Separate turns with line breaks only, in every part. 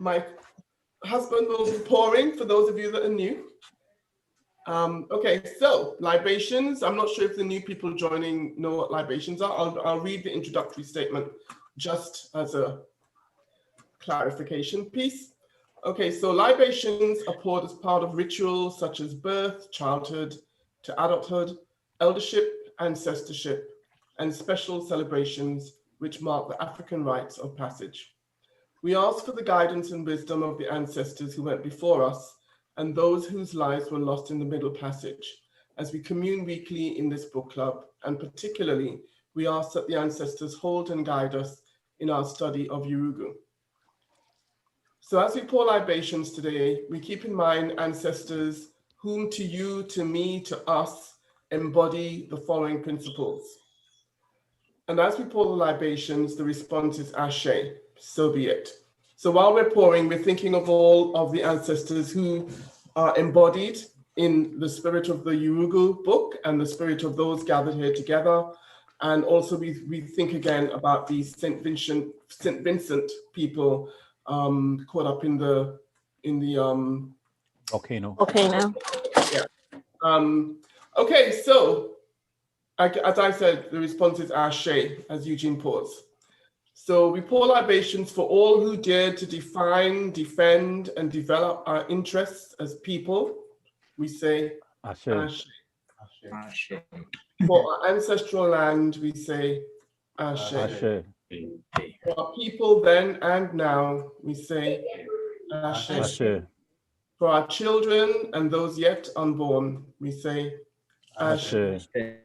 My husband will be pouring for those of you that are new. Okay, so libations. I'm not sure if the new people joining know what libations are. I'll read the introductory statement just as a clarification piece. Okay, so libations are poured as part of rituals such as birth, childhood to adulthood, eldership, ancestorship, and special celebrations which mark the African rites of passage. We ask for the guidance and wisdom of the ancestors who went before us and those whose lives were lost in the Middle Passage as we commune weekly in this book club, and particularly we ask that the ancestors hold and guide us in our study of Yurugu. So as we pour libations today, we keep in mind ancestors whom to you, to me, to us embody the following principles. And as we pour the libations, the response is Ashe, so be it. So while we're pouring, we're thinking of all of the ancestors who are embodied in the spirit of the Yurugu book and the spirit of those gathered here together. And also we think again about the St. Vincent people caught up in the
volcano.
Yeah. Okay, so as I said, the response is Ashe, as Eugene pours. So we pour libations for all who dared to define, defend, and develop our interests as people. We say
Ashe.
Ashe.
Ashe.
For our ancestral land, we say Ashe.
Ashe.
For our people then and now, we say Ashe.
Ashe.
For our children and those yet unborn, we say Ashe.
Ashe.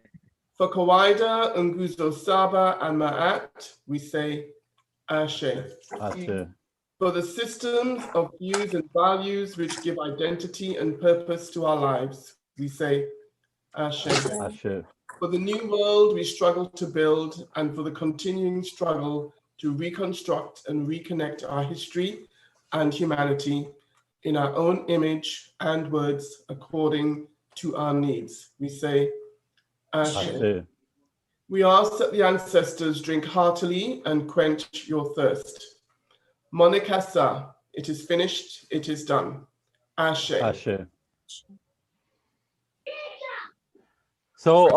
For Kawaida, Nguzo Saba, and Ma'at, we say Ashe.
Ashe.
For the systems of views and values which give identity and purpose to our lives, we say Ashe.
Ashe.
For the new world we struggle to build, and for the continuing struggle to reconstruct and reconnect our history and humanity in our own image and words according to our needs, we say Ashe.
Ashe.
We ask that the ancestors drink heartily and quench your thirst. Monekasa, it is finished, it is done. Ashe.
Ashe. So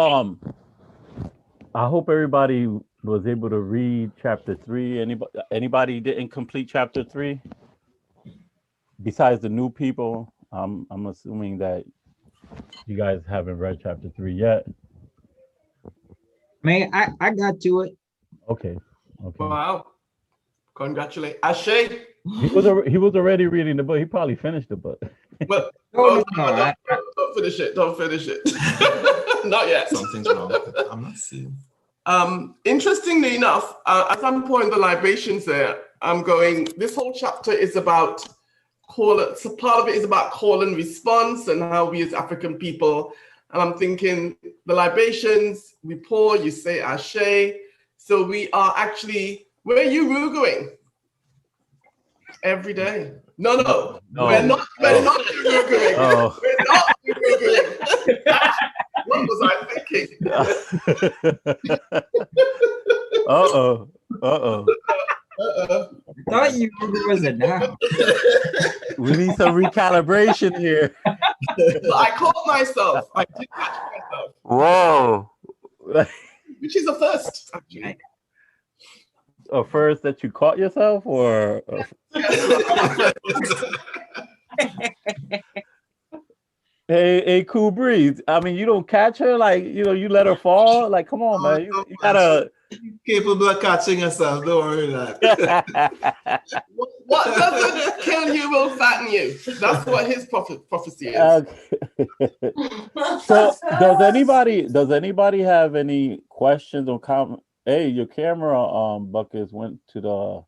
I hope everybody was able to read chapter 3. Anybody didn't complete chapter 3? Besides the new people, I'm assuming that you guys haven't read chapter 3 yet.
Man, I got to it.
Okay.
Wow. Congratulations. Ashe.
He was already reading the book. He probably finished the book.
Well,
No,
don't finish it. Don't finish it. Not yet.
Something's wrong. I'm not seeing.
Interestingly enough, as I'm pouring the libations there, I'm going, this whole chapter is about so part of it is about call and response and how we as African people, and I'm thinking the libations, we pour, you say Ashe. So we are actually, we're Yuruguing every day. No. We're not Yuruguing.
Oh.
We're not Yuruguing. What was I thinking?
Uh-oh.
I thought you was a now.
We need some recalibration here.
I caught myself. I did catch myself.
Whoa.
Which is a first, actually.
First that you caught yourself, or hey, Cool Breeze. I mean, you don't catch her, like, you let her fall. Like, come on, man. You gotta.
Capable of catching yourself. Don't worry that.
What doesn't kill you will fatten you. That's what his prophecy is.
So, does anybody have any questions or comment? Hey, your camera, Buckets, went to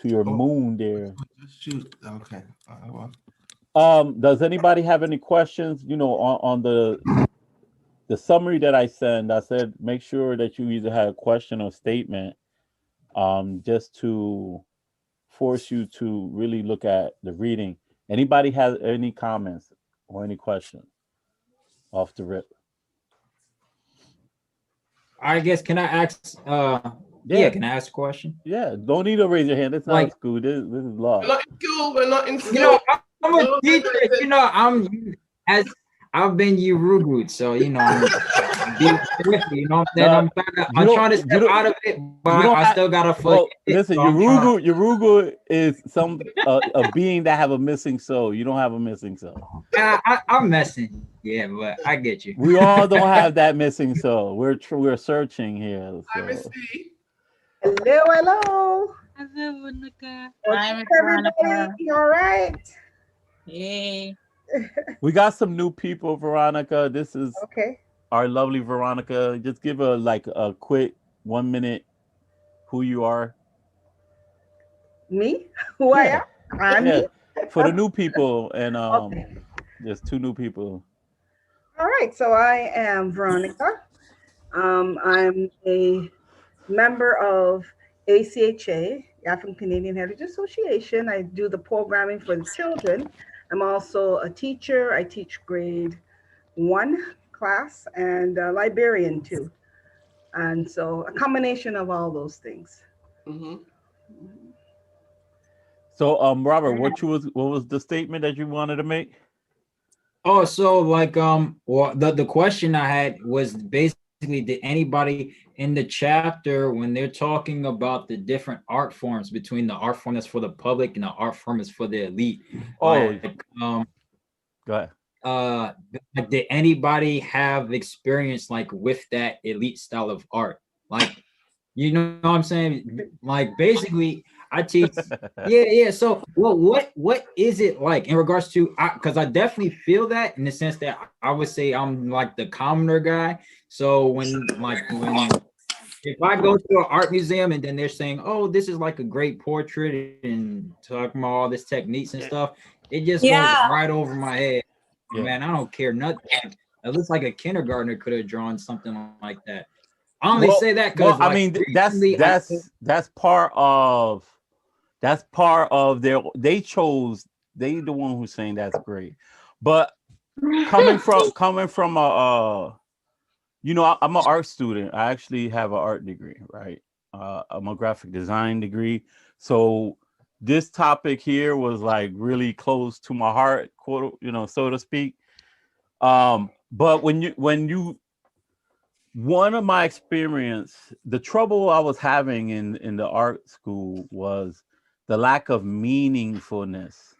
your moon there.
Shoot. Okay. Well.
Does anybody have any questions? On the summary that I sent, I said make sure that you either have a question or statement, just to force you to really look at the reading. Anybody has any comments or any questions off the rip?
I guess, can I ask Yeah, can I ask a question?
Yeah, don't need to raise your hand. It's not
Like,
school. This is
We're
law.
not in school. We're not in school.
you know, I'm a
No,
teacher. You know, as I've been Yurugu, so you know, I'm being thrifty. You know what I'm saying? I'm trying to step out of it, but I still got a foot.
Well, listen,
so
Yurugu is some a being that have a missing soul. You don't have a missing soul.
I'm messing, yeah, but I get you.
We all don't have that missing soul. We're searching here.
Hi,
So.
Miss B.
Hello, hello.
Hi, Veronica.
What's
Hi,
up,
Veronica.
everybody? You all right?
Hey.
We got some new people, Veronica. This is
Okay.
our lovely Veronica. Just give her like a quick 1 minute who you are.
Me? Who I am? I'm me.
For the new people, and
Okay.
there's 2 new people.
All right. So I am Veronica. I'm a member of ACHA, African Canadian Heritage Association. I do the programming for the children. I'm also a teacher. I teach grade 1 class and a librarian too. And so a combination of all those things.
Mm-hmm.
So, Robert, what was the statement that you wanted to make?
Oh, so like well, the question I had was basically, did anybody in the chapter, when they're talking about the different art forms, between the art form that's for the public and the art form is for the elite, like,
go ahead.
Did anybody have experience like with that elite style of art? Like, you know what I'm saying? Like, basically, I teach. Yeah. So, well, what is it like in regards to? Because I definitely feel that in the sense that I would say I'm like the commoner guy. So when if I go to an art museum and then they're saying, "Oh, this is like a great portrait," and talking about all this techniques and stuff, it just goes right over my head.
Yeah.
Man, I don't care nothing. It looks like a kindergartner could have drawn something like that. I only say that because
I mean, that's part of their. They the one who's saying that's great, but coming from a you know, I'm an art student. I actually have an art degree, right? I'm a graphic design degree. So this topic here was like really close to my heart, quote, you know, so to speak. But one of my experience, the trouble I was having in the art school was the lack of meaningfulness,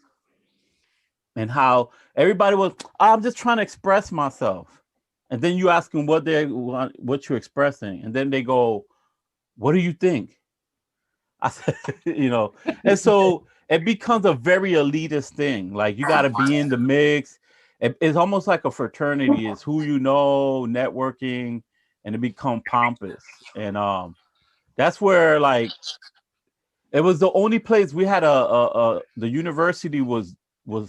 and how everybody was, I'm just trying to express myself. And then you ask them what you're expressing. And then they go, what do you think? I said, you know, and so it becomes a very elitist thing. Like, you got to be in the mix. It's almost like a fraternity. It's who you know, networking, and it become pompous. And that's where, like, it was the only place we had the university was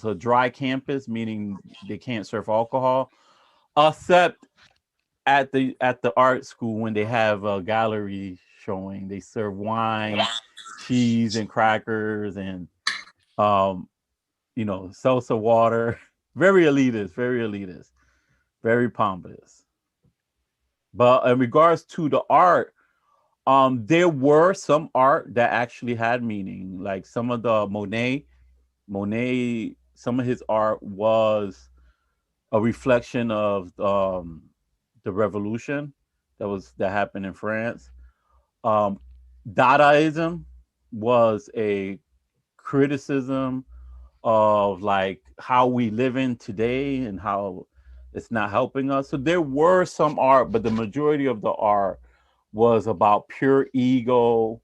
a dry campus, meaning they can't serve alcohol, except at the art school when they have a gallery showing. They serve wine, cheese, and crackers, and you know, salsa water. Very elitist, very pompous. But in regards to the art, there were some art that actually had meaning. Like some of the Monet, some of his art was a reflection of the revolution that happened in France. Dadaism was a criticism of like how we live in today and how it's not helping us. So there were some art, but the majority of the art was about pure ego.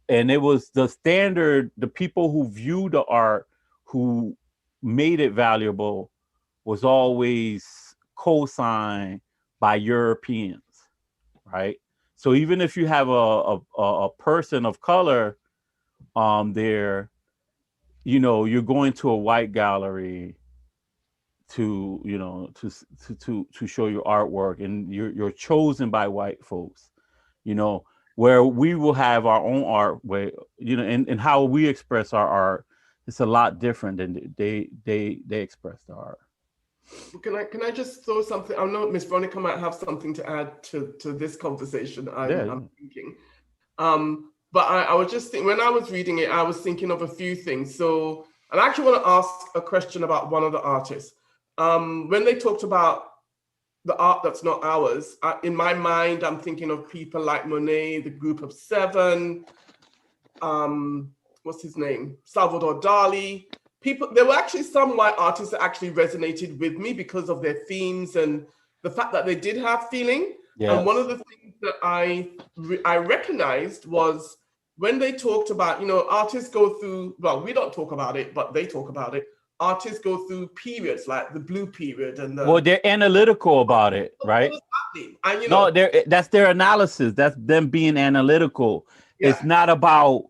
And it was the standard, the people who viewed the art, who made it valuable, was always co-signed by Europeans, right? So even if you have a person of color there, you know, you're going to a white gallery to, you know, to show your artwork, and you're chosen by white folks, you know, where we will have our own art, where, you know, and how we express our art, it's a lot different than they express the art.
Can I just throw something? I know Miss Veronica might have something to add to this conversation. I'm thinking. But I was just thinking, when I was reading it, I was thinking of a few things. So, and I actually want to ask a question about one of the artists. When they talked about the art that's not ours, in my mind, I'm thinking of people like Monet, the Group of Seven, what's his name? Salvador Dali. People, there were actually some white artists that actually resonated with me because of their themes and the fact that they did have feeling.
Yes.
And one of the things that I recognized was when they talked about, you know, artists go through, well, we don't talk about it, but they talk about it. Artists go through periods like the blue period and the,
well, they're analytical about it, right?
And, you know,
No, that's their analysis. That's them being analytical.
Yeah.
It's not about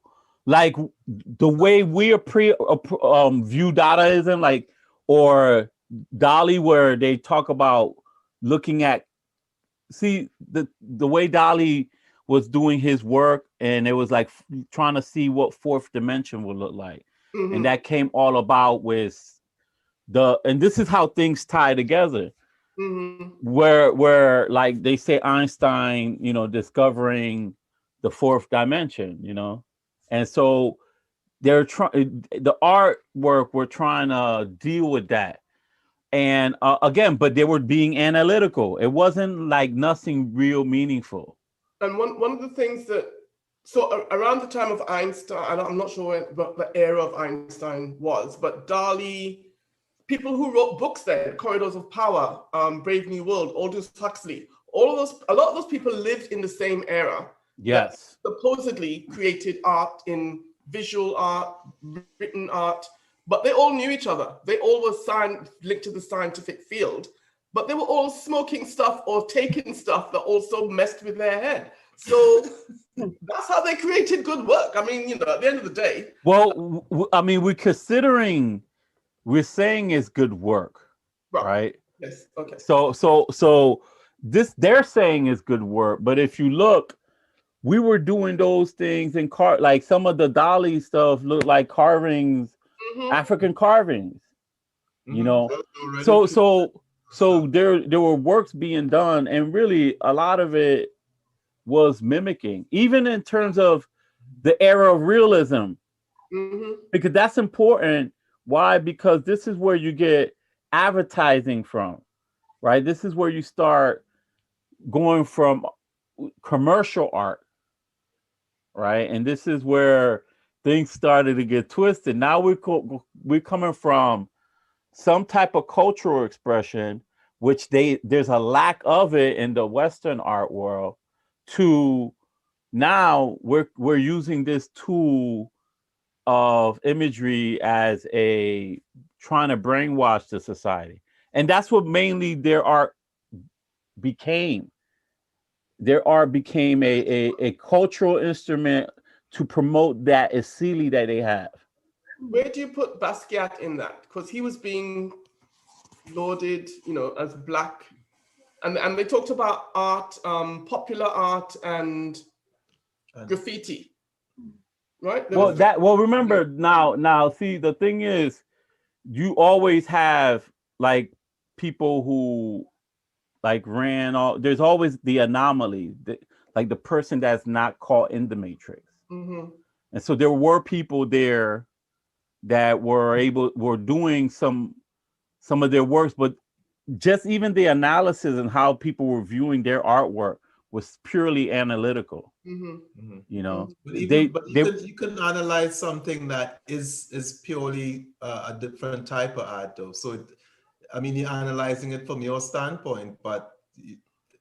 like the way we view Dadaism, like, or Dali, where they talk about looking at, see the way Dali was doing his work, and it was like trying to see what fourth dimension would look like.
Mhm.
And that came all about with and this is how things tie together.
Mhm.
Where like they say Einstein, you know, discovering the fourth dimension, you know, and so they're trying, the artwork we're trying to deal with that. And again, but they were being analytical. It wasn't like nothing real meaningful.
And one of the things that, so around the time of Einstein, I'm not sure what the era of Einstein was, but Dali, people who wrote books then, Corridors of Power, Brave New World, Aldous Huxley, all of those, a lot of those people lived in the same era.
Yes.
Supposedly created art in visual art, written art, but they all knew each other. They all were linked to the scientific field, but they were all smoking stuff or taking stuff that also messed with their head. So that's how they created good work. I mean, you know, at the end of the day.
Well, I mean, we're saying it's good work, right?
Yes. Okay.
So this they're saying is good work, but if you look, we were doing those things in like some of the Dali stuff looked like carvings, African carvings, you know. So there were works being done, and really a lot of it was mimicking, even in terms of the era of realism, because that's important. Why? Because this is where you get advertising from, right? This is where you start going from commercial art, right? And this is where things started to get twisted. Now we're coming from some type of cultural expression, which there's a lack of it in the Western art world, to now we're using this tool of imagery as a trying to brainwash the society. And that's what mainly their art became. Their art became a cultural instrument to promote that esili that they have.
Where do you put Basquiat in that? Because he was being lauded, you know, as Black. And they talked about art, popular art and graffiti. Right?
Well, remember now, see, the thing is, you always have like people who like there's always the anomaly, like the person that's not caught in the matrix. And so there were people there that were doing some of their works, but just even the analysis and how people were viewing their artwork was purely analytical. You know,
but you can analyze something that is purely a different type of art, though. So, I mean, you're analyzing it from your standpoint, but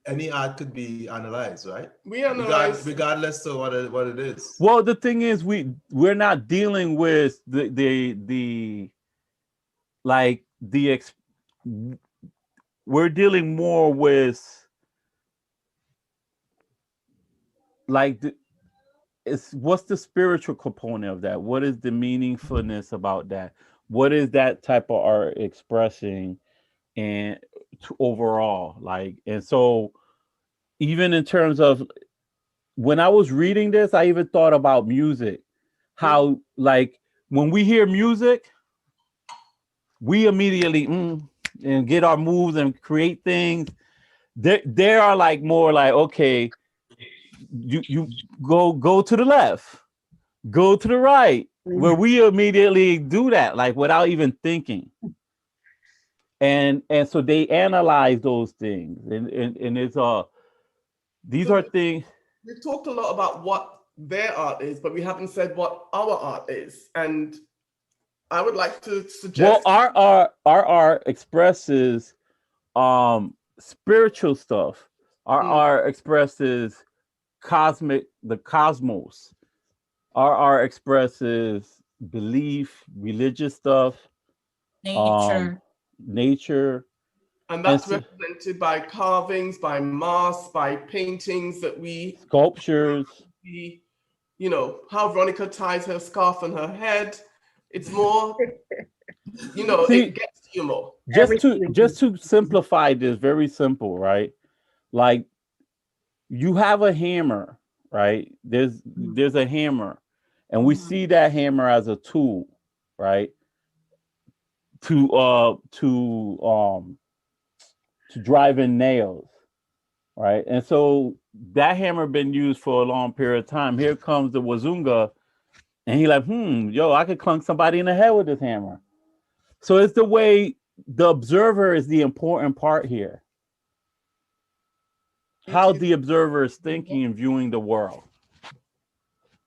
any art could be analyzed, right?
We analyze
regardless of what it is.
Well, the thing is, we're not dealing with we're dealing more with like what's the spiritual component of that? What is the meaningfulness about that? What is that type of art expressing and overall, like? And so even in terms of when I was reading this, I even thought about music, how like when we hear music, we immediately and get our moves and create things. They are like more like, okay, you go to the left, go to the right, where we immediately do that, like without even thinking. And so they analyze those things, and it's these are things.
We've talked a lot about what their art is, but we haven't said what our art is. And I would like to suggest.
Well, our art expresses spiritual stuff. Our art expresses the cosmos. Our art expresses belief, religious stuff, nature.
And that's represented by carvings, by masks, by paintings that we
sculptures.
You know, how Veronica ties her scarf on her head. It's more, you know, see, it gets to you more.
Just to simplify this, very simple, right? Like you have a hammer, right? There's a hammer, and we see that hammer as a tool, right? To drive in nails, right? And so that hammer been used for a long period of time. Here comes the Wazunga, and he like, yo, I could clunk somebody in the head with this hammer. So it's the way the observer is the important part here. How the observer is thinking and viewing the world,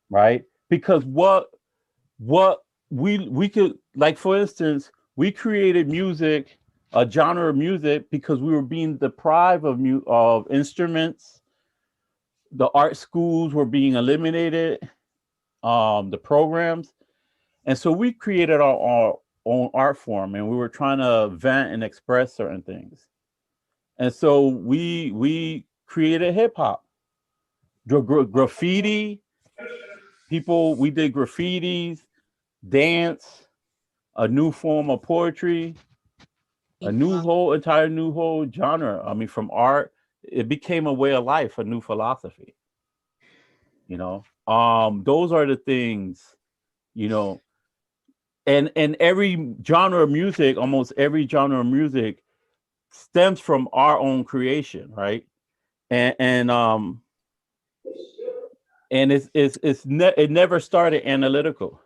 right? Because what we could, like, for instance, we created music, a genre of music, because we were being deprived of instruments. The art schools were being eliminated, the programs. And so we created our own art form, and we were trying to vent and express certain things. And so we created hip hop, graffiti. We did graffitis, dance, a new form of poetry, a entire new genre. I mean, from art, it became a way of life, a new philosophy. You know, those are the things, you know, and every genre of music, almost every genre of music, stems from our own creation, right? And it never started analytical.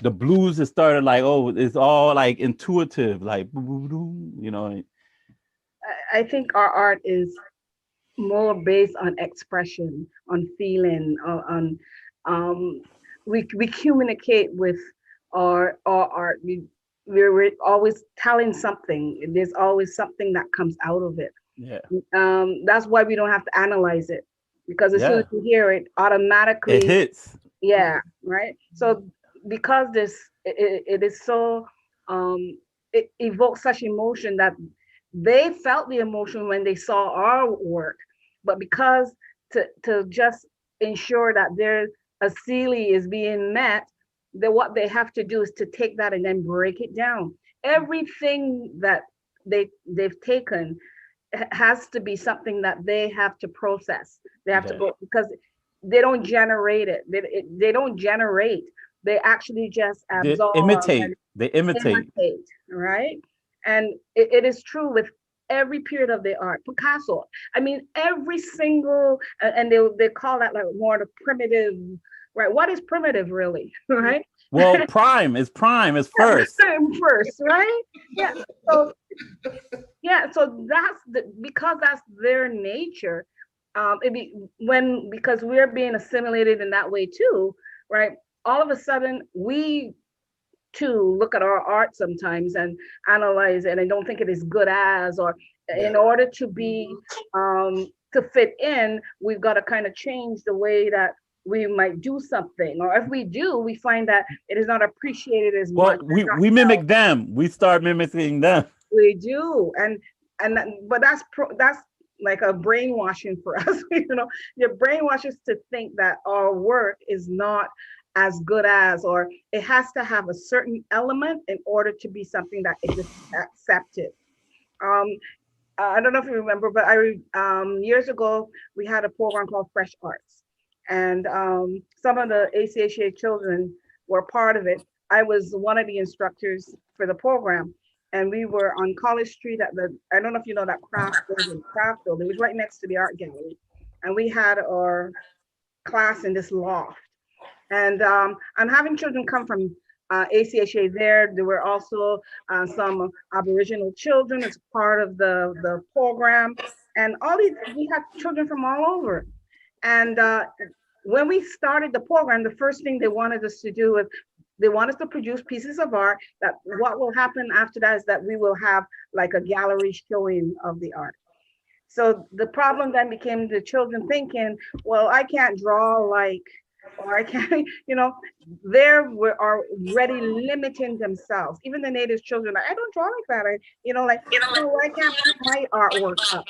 The blues, it started like, it's all like intuitive, like, you know.
I think our art is more based on expression, on feeling, we communicate with our art. We're always telling something. There's always something that comes out of it.
Yeah.
That's why we don't have to analyze it, because as soon as you hear it, automatically
it hits.
Yeah, right. So because it is so it evokes such emotion that they felt the emotion when they saw our work, but because to just ensure that their asili is being met, then what they have to do is to take that and then break it down. Everything that they've taken has to be something that they have to process. They have to go, because they don't generate it. They don't generate. They actually just absorb.
They imitate.
Right? And it is true with every period of the art. Picasso, I mean, every single, and they call that like more the primitive, right? What is primitive really, right?
Well, prime is first.
First, right? Yeah. So so because that's their nature. Because we're being assimilated in that way too, right? All of a sudden we too look at our art sometimes and analyze it and don't think it is good as, or in order to be to fit in, we've got to kind of change the way that we might do something, or if we do, we find that it is not appreciated as much.
We mimic them. We start mimicking them.
We do, but that's like a brainwashing for us. You know, your brainwashes to think that our work is not as good as, or it has to have a certain element in order to be something that is accepted. I don't know if you remember, but years ago we had a program called Fresh Arts, and some of the ACHA children were part of it. I was one of the instructors for the program, and we were on College Street at I don't know if you know that craft building. It was right next to the art gallery. and we had our class in this loft. And I'm having children come from ACHA there. There were also some Aboriginal children as part of the program. And we had children from all over. And when we started the program, the first thing they wanted us to do is they want us to produce pieces of art. That what will happen after that is that we will have like a gallery showing of the art. So the problem then became the children thinking, well, I can't draw like, or I can't, they were already limiting themselves. Even the native children, like, I don't draw like that. No, I can't put my artwork up.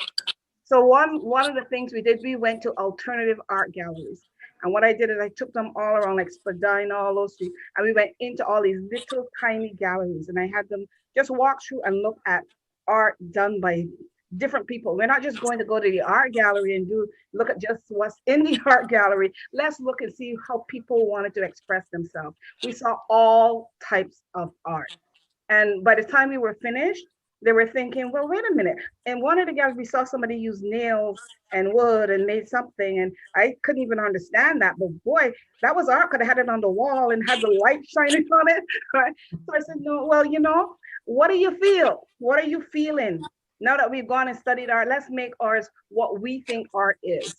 So one of the things we did, we went to alternative art galleries. And what I did is I took them all around like Spadina, all those streets, and we went into all these little tiny galleries, and I had them just walk through and look at art done by different people. We're not just going to go to the art gallery and look at just what's in the art gallery. Let's look and see how people wanted to express themselves. We saw all types of art. And by the time we were finished, they were thinking, well, wait a minute. In one of the galleries, we saw somebody use nails and wood and made something. And I couldn't even understand that. But boy, that was art. Could have had it on the wall and had the light shining on it. Right? So I said, no, well, what do you feel? What are you feeling? Now that we've gone and studied art, let's make ours what we think art is.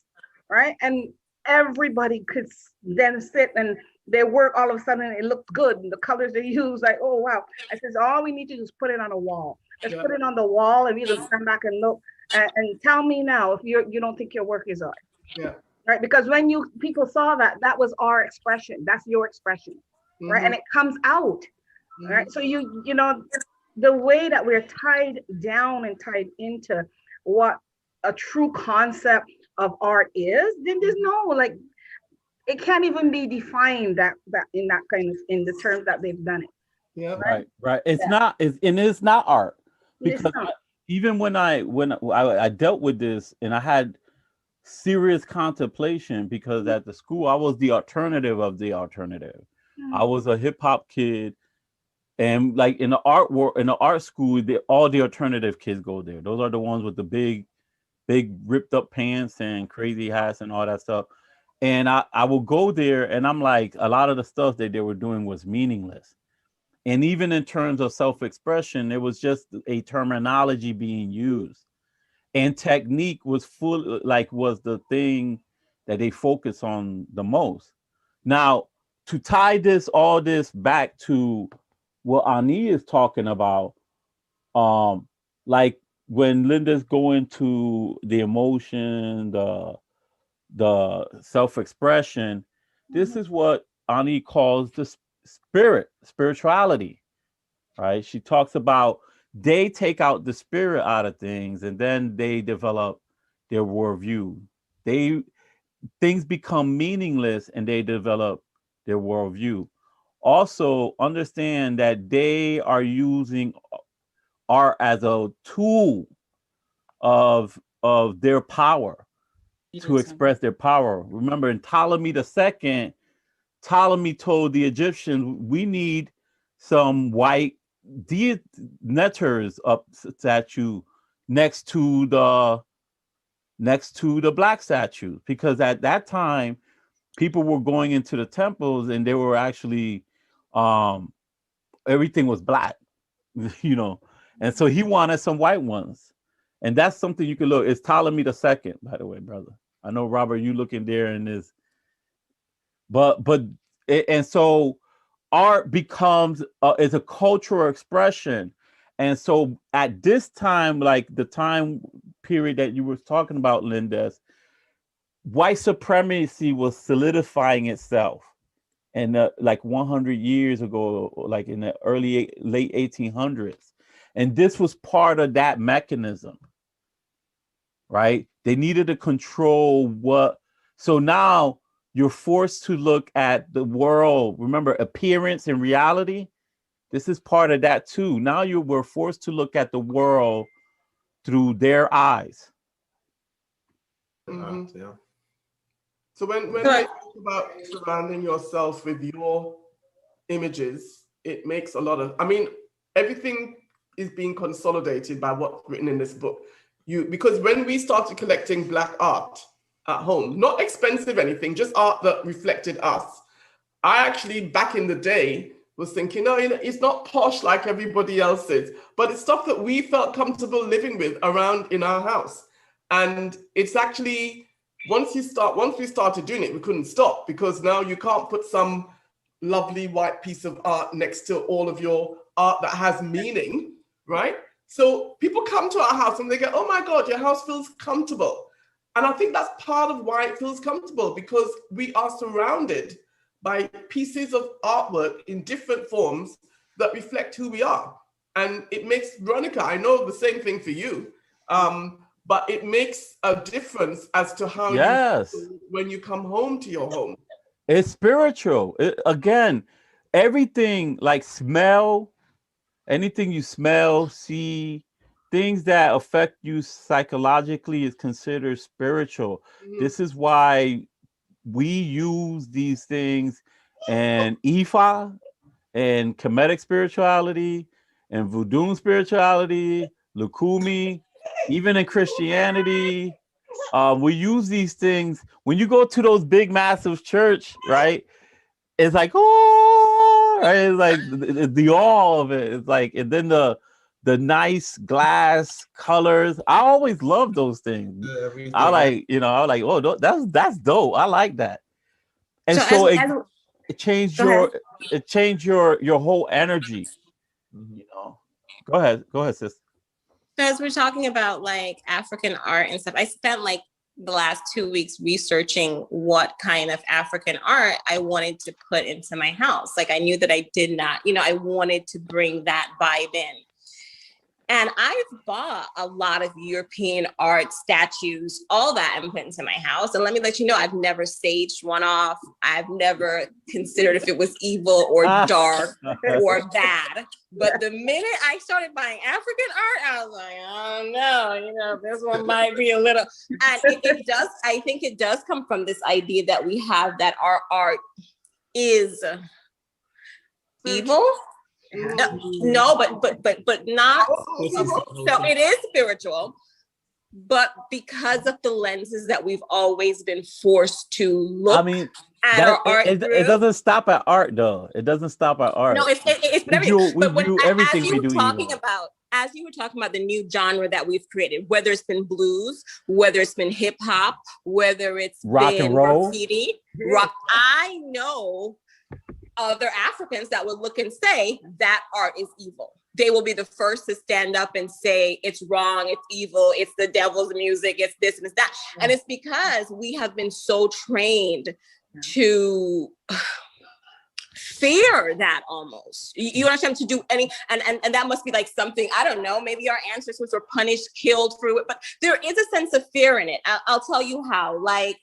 Right? And everybody could then sit and their work, all of a sudden, it looked good. And the colors they use, like, oh, wow. I said, all we need to do is put it on a wall. Let's put it on the wall and we just stand back and look and tell me now if you don't think your work is art.
Yeah.
Right. Because when people saw that was our expression. That's your expression. Mm-hmm. Right. And it comes out. Mm-hmm. Right. So the way that we're tied down and tied into what a true concept of art is, then there's no it can't even be defined that in that kind of in the terms that they've done it.
Yeah.
Right. It's not. It's not art. Because even when I dealt with this and I had serious contemplation, because at the school I was the alternative of the alternative. Mm-hmm. I was a hip hop kid, and like in the art school, all the alternative kids go there. Those are the ones with the big ripped up pants and crazy hats and all that stuff. And I will go there, and I'm like, a lot of the stuff that they were doing was meaningless. And even in terms of self-expression, it was just a terminology being used. And technique was was the thing that they focus on the most. Now, to tie all this back to what Ani is talking about, like when Linda's going to the emotion, the self-expression, this is what Ani calls the spirituality, right? She talks about they take out the spirit out of things and then they develop their worldview. Things become meaningless and they develop their worldview. Also understand that they are using art as a tool of their power to express their power. Remember, in Ptolemy II, Ptolemy told the Egyptians, we need some white deities up statue next to the black statue, because at that time people were going into the temples and they were actually everything was black, and so he wanted some white ones. And that's something you can look. It's Ptolemy II, by the way, brother. I know, Robert, you looking there and this. And so art becomes is a cultural expression. And so at this time, like the time period that you were talking about, Linda, white supremacy was solidifying itself. And like 100 years ago, like in the late 1800s. And this was part of that mechanism, right? They needed to control so now you're forced to look at the world. Remember, appearance and reality. This is part of that too. Now you were forced to look at the world through their eyes.
Mm-hmm. Yeah. So when you talk about surrounding yourself with your images, it makes a lot of, everything is being consolidated by what's written in this book. Because when we started collecting Black art, at home. Not expensive anything, just art that reflected us. I actually, back in the day, was thinking, no, it's not posh like everybody else is, but it's stuff that we felt comfortable living with around in our house. And it's actually, once we started doing it, we couldn't stop, because now you can't put some lovely white piece of art next to all of your art that has meaning, right? So people come to our house and they go, oh my God, your house feels comfortable. And I think that's part of why it feels comfortable, because we are surrounded by pieces of artwork in different forms that reflect who we are. And it makes, Veronica, I know the same thing for you, but it makes a difference as to how you feel when you come home to your home.
It's spiritual. Again, everything like smell, anything you smell, see, things that affect you psychologically is considered spiritual.
Mm-hmm.
This is why we use these things in Ifa and Kemetic spirituality and Voodoo spirituality, Lukumi, even in Christianity. We use these things. When you go to those big, massive church, right? It's like, oh, right? It's like the all of it. It's like, and then the nice glass colors. I always love those things. I like, I was like, oh, that's dope. I like that. And so it changed your whole energy. Go ahead, sis.
So as we're talking about like African art and stuff, I spent like the last 2 weeks researching what kind of African art I wanted to put into my house. Like I knew that I did not, I wanted to bring that vibe in. And I've bought a lot of European art, statues, all that, and put into my house. And let me let you know, I've never saged one off. I've never considered if it was evil or dark or bad. But the minute I started buying African art, I was like, oh no, this one might be a little. And it does, I think it does come from this idea that we have that our art is evil. No, but not. So it is spiritual, but because of the lenses that we've always been forced to look. At our art
it doesn't stop at art, though. It doesn't stop at art.
No, it's everything. But
everything
as you were talking about the new genre that we've created, whether it's been blues, whether it's been hip hop, whether it's
rock
been
and roll,
graffiti, rock. I know other Africans that would look and say that art is evil. They will be the first to stand up and say it's wrong, it's evil, it's the devil's music, it's this and it's that. And it's because we have been so trained to fear that almost. You understand, to do any, and that must be like something, I don't know, maybe our ancestors were punished, killed through it, but there is a sense of fear in it. I'll tell you how, like,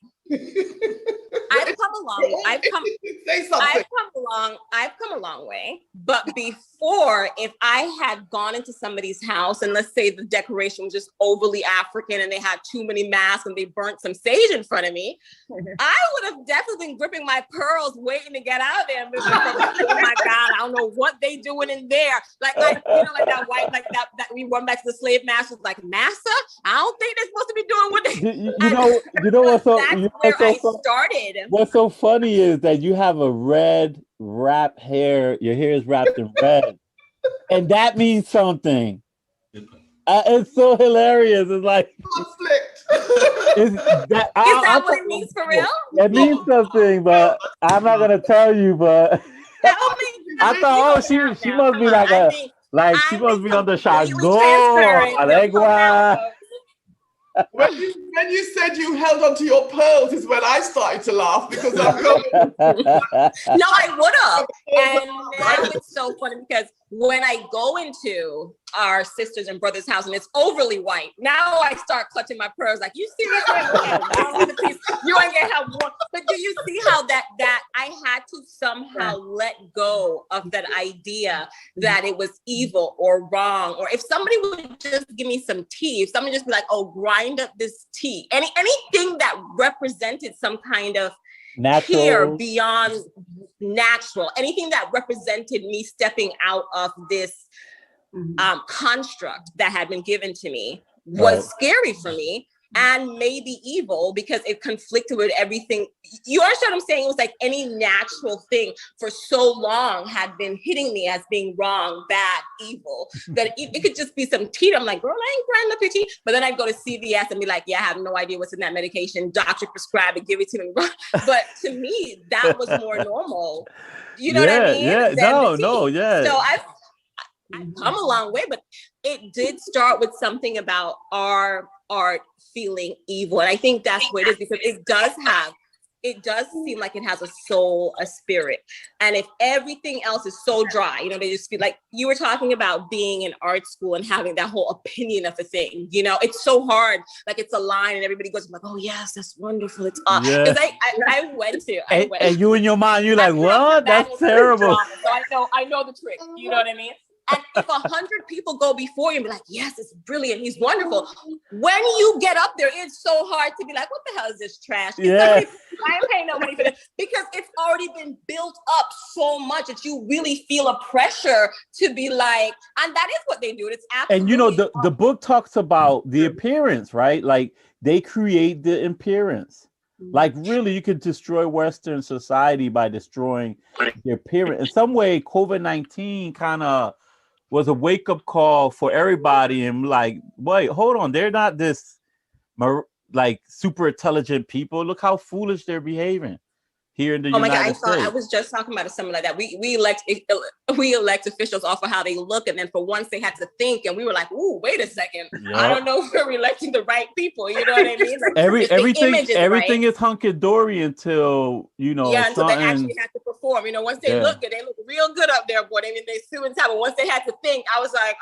I've come a long way. But before, if I had gone into somebody's house and let's say the decoration was just overly African and they had too many masks and they burnt some sage in front of me, I would have definitely been gripping my pearls, waiting to get out of there. And be like, oh my God, I don't know what they doing in there. Like like that white, like that we went back to the slave masters, like, massa, I don't think they're supposed to be doing what they.
You know what's so.
That's where I started.
What's so funny is that you have a red wrap hair. Your hair is wrapped in red, and that means something. It's so hilarious. It's like is that what
it means for real?
It means something, but I'm not gonna tell you. But I thought, she must be like she must be on the Shago, Alegua.
When you said you held onto your pearls is when I started to laugh, because I'm going.
No, I would have. And now it's so funny because when I go into our sisters and brothers' house and it's overly white, now I start clutching my pearls like, you see this? You ain't gonna have more. But do you see how that I had to somehow let go of that idea that it was evil or wrong, or if somebody would just give me some tea, if somebody just be like, oh, grind up this tea, anything that represented some kind of
natural,
here beyond natural, anything that represented me stepping out of this construct that had been given to me was scary for me. and maybe evil because it conflicted with everything. You understand what I'm saying? It was like any natural thing for so long had been hitting me as being wrong, bad, evil, that it could just be some teeth. I'm like, girl, I ain't grinding up your teeth. But then I'd go to CVS and be like, yeah, I have no idea what's in that medication. Doctor prescribed it, give it to me. But to me, that was more normal. You know what I mean?
Yeah, no, yeah.
So I've come a long way, but it did start with something about our art feeling evil. And I think that's what it is, because it does seem like it has a soul, a spirit. And if everything else is so dry, you know, they just feel like you were talking about being in art school and having that whole opinion of a thing, you know, it's so hard. Like it's a line and everybody goes like, oh yes, that's wonderful. It's because I went.
And you in your mind, you're like, what? That's terrible.
So I know the trick. You know what I mean? And if 100 people go before you and be like, yes, it's brilliant, he's wonderful. When you get up there, it's so hard to be like, what the hell is this trash? I ain't paying no money for this, because it's already been built up so much that you really feel a pressure to be like, and that is what they do. It's absolutely.
And you know, the book talks about the appearance, right? Like they create the appearance. Like really, you could destroy Western society by destroying the appearance. In some way, COVID-19 kind of was a wake-up call for everybody, and like, wait, hold on, they're not this like super intelligent people. Look how foolish they're behaving here in the United States.
I was just talking about something like that. We elect officials off of how they look, and then for once they had to think, and we were like, ooh, wait a second, I don't know if we're electing the right people. You know what I mean? Like,
everything is hunky dory until, you know,
until they actually have to perform. You know, once they look real good up there, boy. I mean, they suit and tie, but once they had to think, I was like,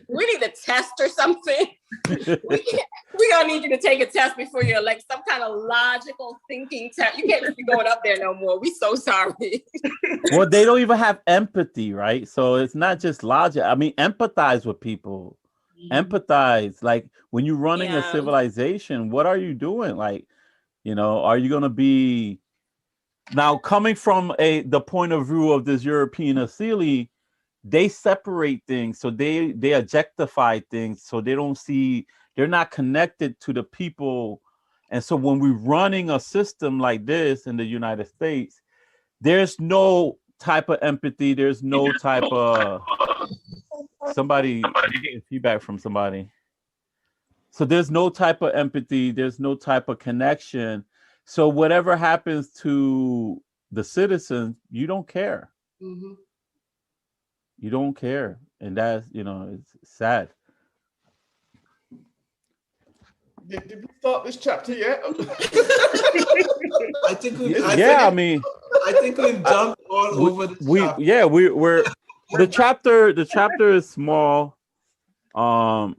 we need a test or something. we gonna need you to take a test before you're like some kind of logical thinking test. You can't just be going up there no more. We so sorry.
Well, they don't even have empathy, right? So it's not just logic. I mean, empathize with people. Empathize. Like when you're running a civilization, what are you doing? Like, you know, are you gonna be now coming from the point of view of this European Asili? They separate things, so they objectify things, so they're not connected to the people. And so when we're running a system like this in the United States, there's no type of empathy, there's no type of somebody getting feedback from somebody. So there's no type of empathy, there's no type of connection. So whatever happens to the citizens, you don't care. Mm-hmm. You don't care, and that's, you know, it's sad.
Did we start this chapter yet?
I think we've jumped all over the chapter.
We're the chapter is small, and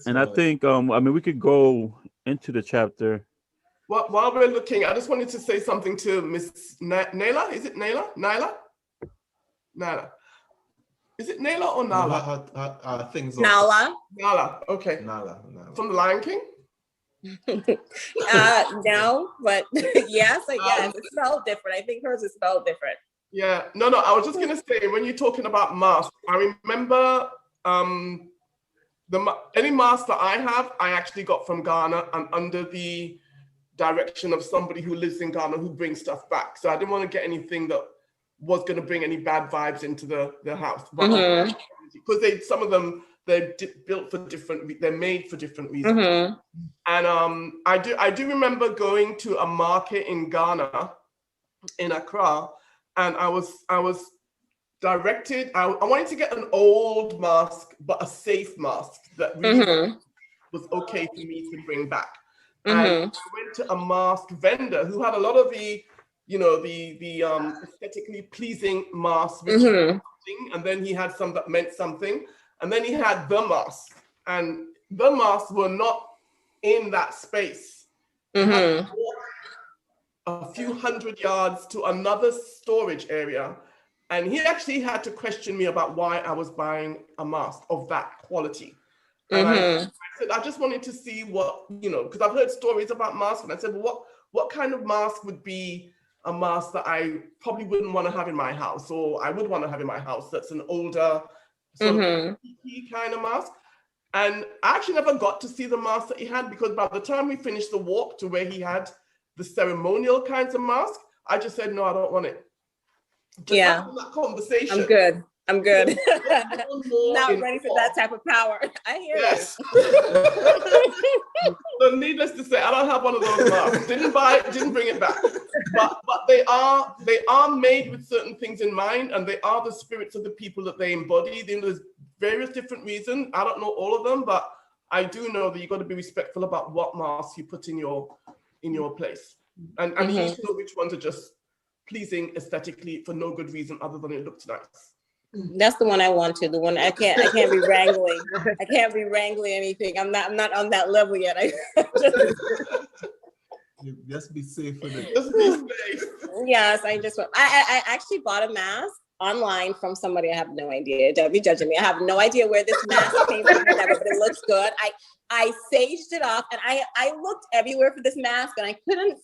I think I mean we could go into the chapter.
Well, while we're looking, I just wanted to say something to Miss Naila. Is it Naila? Naila. Is it Naila or Nala?
Nala.
Nala. Okay. Nala. From The Lion King?
No, but yes, I guess it's spelled different. I think hers is spelled different.
Yeah. No. I was just gonna say, when you're talking about masks, I remember any mask that I have, I actually got from Ghana and under the direction of somebody who lives in Ghana who brings stuff back. So I didn't want to get anything that was going to bring any bad vibes into the house, but because some of them they're built for different, they're made for different reasons. And I do remember going to a market in Ghana, in Accra, and I was directed. I wanted to get an old mask, but a safe mask that really was okay for me to bring back. And I went to a mask vendor who had a lot of the, you know, the aesthetically pleasing masks, and then he had some that meant something, and then he had the mask, and the masks were not in that space. You had to walk a few hundred yards to another storage area, and he actually had to question me about why I was buying a mask of that quality. And I said, I just wanted to see what, you know, because I've heard stories about masks, and I said, well, what kind of mask would be a mask that I probably wouldn't want to have in my house, or I would want to have in my house, that's an older sort of kind of mask. And I actually never got to see the mask that he had, because by the time we finished the walk to where he had the ceremonial kinds of mask, I just said, no, I don't want it. Just
Yeah.
having that conversation.
I'm good. I'm good.
More
Not
in
ready for
awe.
that type of power. I hear
Yes.
you.
So needless to say, I don't have one of those masks. Didn't buy it, didn't bring it back. But they are made with certain things in mind, and they are the spirits of the people that they embody. There's various different reasons. I don't know all of them, but I do know that you got to be respectful about what masks you put in your place. And you need to know which ones are just pleasing aesthetically for no good reason other than it looks nice.
That's the one I want to. The one I can't be wrangling. I can't be wrangling anything. I'm not on that level yet.
Just be safe with it.
Just be safe.
Yes, I actually bought a mask online from somebody. I have no idea. Don't be judging me. I have no idea where this mask came from, but it looks good. I saged it off, and I looked everywhere for this mask, and I couldn't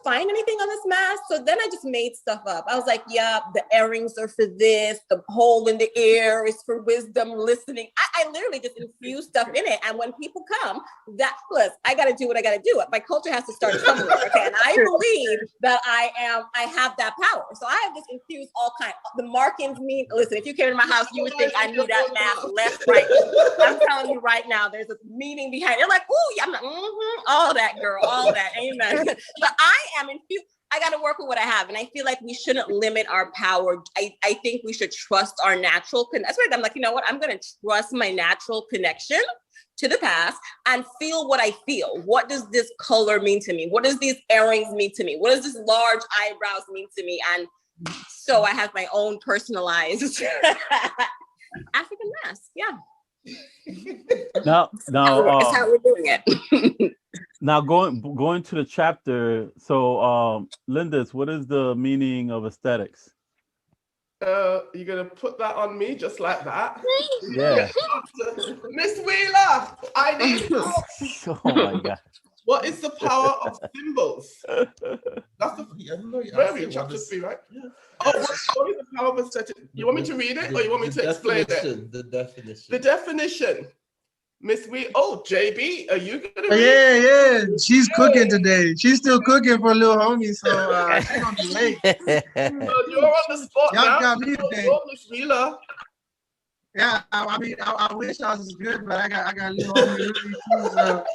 find anything on this mask. So then I just made stuff up. I was like, yeah, the earrings are for this. The hole in the ear is for wisdom, listening. I literally just infused stuff in it. And when people come, I got to do what I got to do. My culture has to start somewhere. Okay. And I believe that I have that power. So I have just infused all kinds. The markings mean, listen, if you came to my house, you would think I knew that mask left, right. I'm telling you right now, there's a meaning behind it. You're like, ooh, yeah, I'm like, all that, girl, all that. Amen. But I am infused. I got to work with what I have. And I feel like we shouldn't limit our power. I think we should trust our natural connection. That's why I'm like, you know what? I'm going to trust my natural connection to the past and feel what I feel. What does this color mean to me? What does these earrings mean to me? What does this large eyebrows mean to me? And so I have my own personalized African mask. Yeah.
Now,
that's how we're doing it.
Now going to the chapter. So, Lindis, what is the meaning of aesthetics?
You're gonna put that on me just like that?
Yeah.
Miss Wheeler, I need help.
Oh my God.
What is the power of symbols? That's where are we? Chapter 3, right? Yeah. Oh, what is the power of aesthetic? You want me to read it, or you want me to explain it?
The definition.
The definition. Miss Wheeler. Oh, JB, are you gonna read
it? Yeah. She's cooking today. She's still cooking for little homie, so she's gonna be late.
You're on the spot now.
Got me today.
Miss Wheeler.
Yeah, I mean, I wish I was good, but I got little homie with me too, so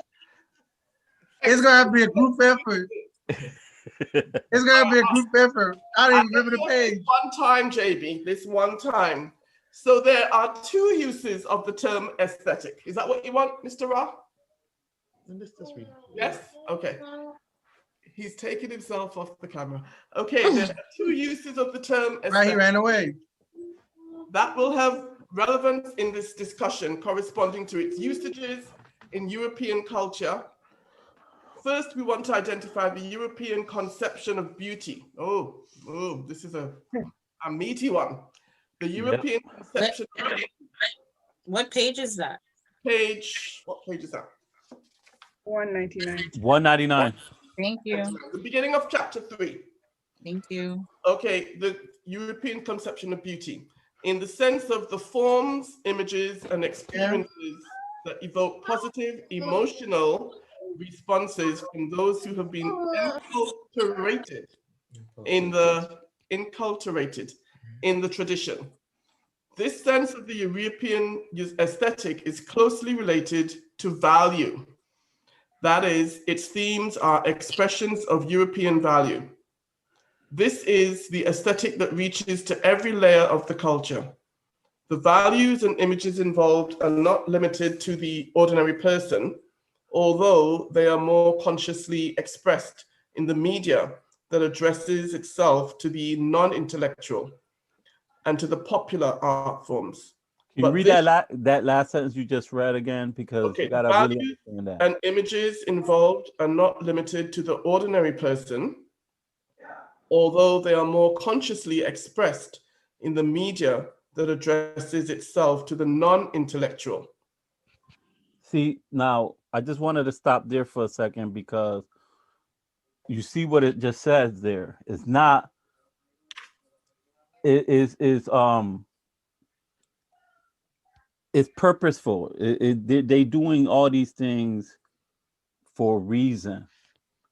it's gonna have to be a group effort. It's gonna be a group effort. I didn't remember the page.
One time, JB, this one time. So there are two uses of the term aesthetic. Is that what you want, Mr. Ra? Yes? Okay. He's taking himself off the camera. Okay, there are two uses of the term aesthetic.
Right, he ran away.
That will have relevance in this discussion corresponding to its usages in European culture. First, we want to identify the European conception of beauty. Oh, this is a meaty one. The European conception.
What page is that?
What page is that?
199.
199.
Thank you.
The beginning of chapter 3.
Thank you.
Okay, the European conception of beauty. In the sense of the forms, images, and experiences that evoke positive emotional responses from those who have been inculturated in the tradition. This sense of the European aesthetic is closely related to value. That is, its themes are expressions of European value. This is the aesthetic that reaches to every layer of the culture. The values and images involved are not limited to the ordinary person, although they are more consciously expressed in the media that addresses itself to the non-intellectual and to the popular art forms.
Can you read that last sentence you just read again? Because you gotta really understand that.
And images involved are not limited to the ordinary person, although they are more consciously expressed in the media that addresses itself to the non-intellectual.
See, now, I just wanted to stop there for a second because you see what it just says there. It's not, it is it's purposeful. They doing all these things for a reason,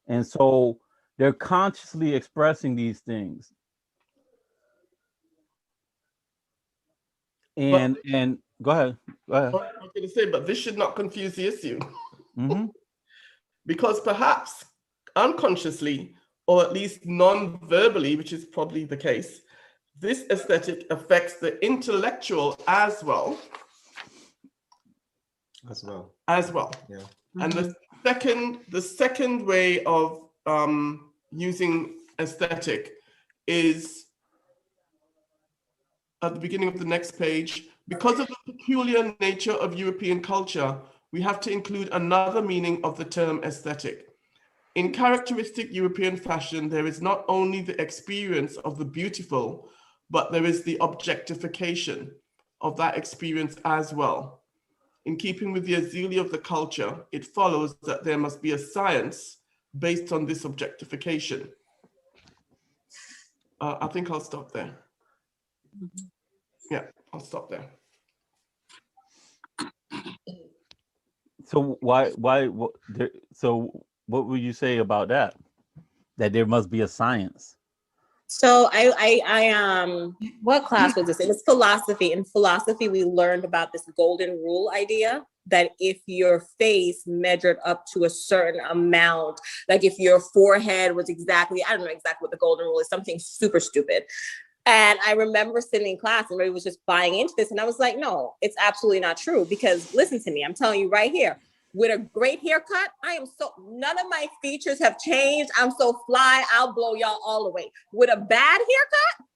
and so they're consciously expressing these things. And go ahead.
I was going to say, but this should not confuse the issue.
Mm-hmm.
Because perhaps unconsciously, or at least non-verbally, which is probably the case, this aesthetic affects the intellectual as well. As well. Yeah. And the second way of using aesthetic is at the beginning of the next page. Because of the peculiar nature of European culture, we have to include another meaning of the term aesthetic. In characteristic European fashion, there is not only the experience of the beautiful, but there is the objectification of that experience as well. In keeping with the azealia of the culture, it follows that there must be a science based on this objectification. I think I'll stop there. Yeah, I'll stop there.
So so what would you say about that? That there must be a science.
So I what class was this? It was philosophy. In philosophy, we learned about this golden rule idea that if your face measured up to a certain amount, like if your forehead was exactly, I don't know exactly what the golden rule is, something super stupid. And I remember sitting in class and everybody was just buying into this. And I was like, no, it's absolutely not true. Because listen to me, I'm telling you right here, with a great haircut, none of my features have changed. I'm so fly, I'll blow y'all all away. With a bad haircut,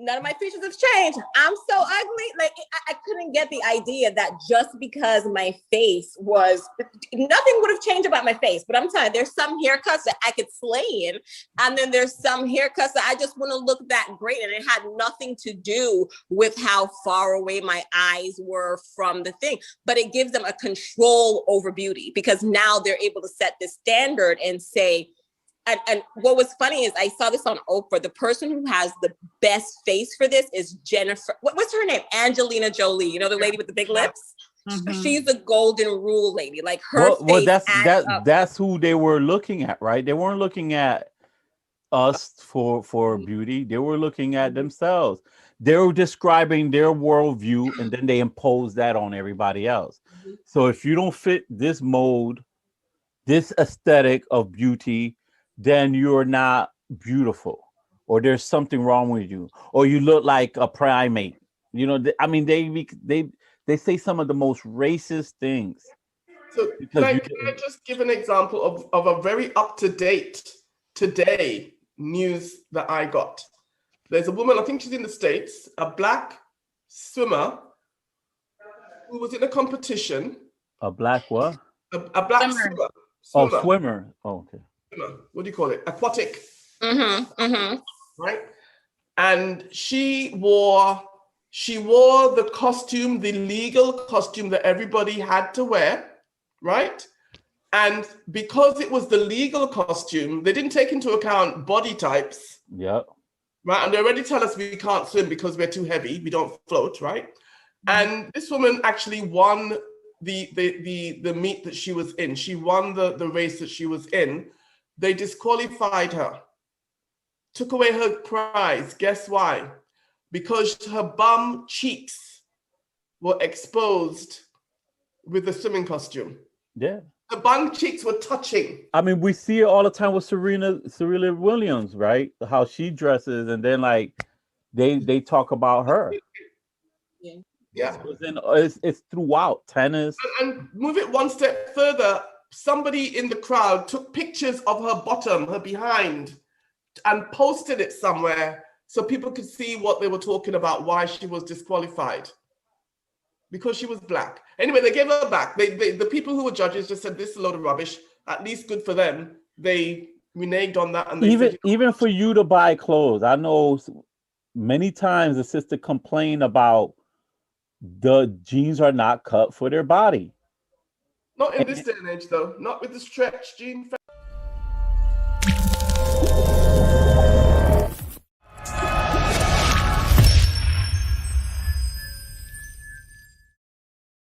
none of my features have changed. I'm so ugly. Like I couldn't get the idea that just because my face was, nothing would have changed about my face. But I'm telling you, there's some haircuts that I could slay in. And then there's some haircuts that I just want to look that great. And it had nothing to do with how far away my eyes were from the thing. But it gives them a control over beauty because now they're able to set this standard and say, and what was funny is I saw this on Oprah. The person who has the best face for this is Jennifer. What's her name? Angelina Jolie. You know, the lady with the big lips. Mm-hmm. She's the golden rule lady. Like her face.
That's who they were looking at, right? They weren't looking at us for beauty. They were looking at themselves. They were describing their worldview, and then they imposed that on everybody else. Mm-hmm. So if you don't fit this mold, this aesthetic of beauty, then you're not beautiful, or there's something wrong with you, or you look like a primate. You know, I mean, they say some of the most racist things.
So can I just give an example of a very up-to-date today news that I got? There's a woman, I think she's in the States, a black swimmer who was in a competition.
A black what?
A black swimmer.
Oh, swimmer. Oh, okay.
What do you call it? Aquatic.
Mm-hmm, mm-hmm.
Right? And she wore the costume, the legal costume that everybody had to wear, right? And because it was the legal costume, they didn't take into account body types.
Yeah.
Right? And they already tell us we can't swim because we're too heavy, we don't float, right? Mm-hmm. And this woman actually won the meet that she was in. She won the race that she was in. They disqualified her, took away her prize. Guess why? Because her bum cheeks were exposed with the swimming costume.
Yeah.
The bum cheeks were touching.
I mean, we see it all the time with Serena Williams, right? How she dresses, and then like they talk about her.
Yeah.
Yeah.
It's throughout tennis.
And move it one step further. Somebody in the crowd took pictures of her bottom, her behind, and posted it somewhere so people could see what they were talking about, why she was disqualified. Because she was black. Anyway, they gave her back. The people who were judges just said, this is a load of rubbish. At least good for them. They reneged on that. And they
even for you to buy clothes, I know many times the sister complained about the jeans are not cut for their body.
Not in this day and age, though. Not with the stretch jean.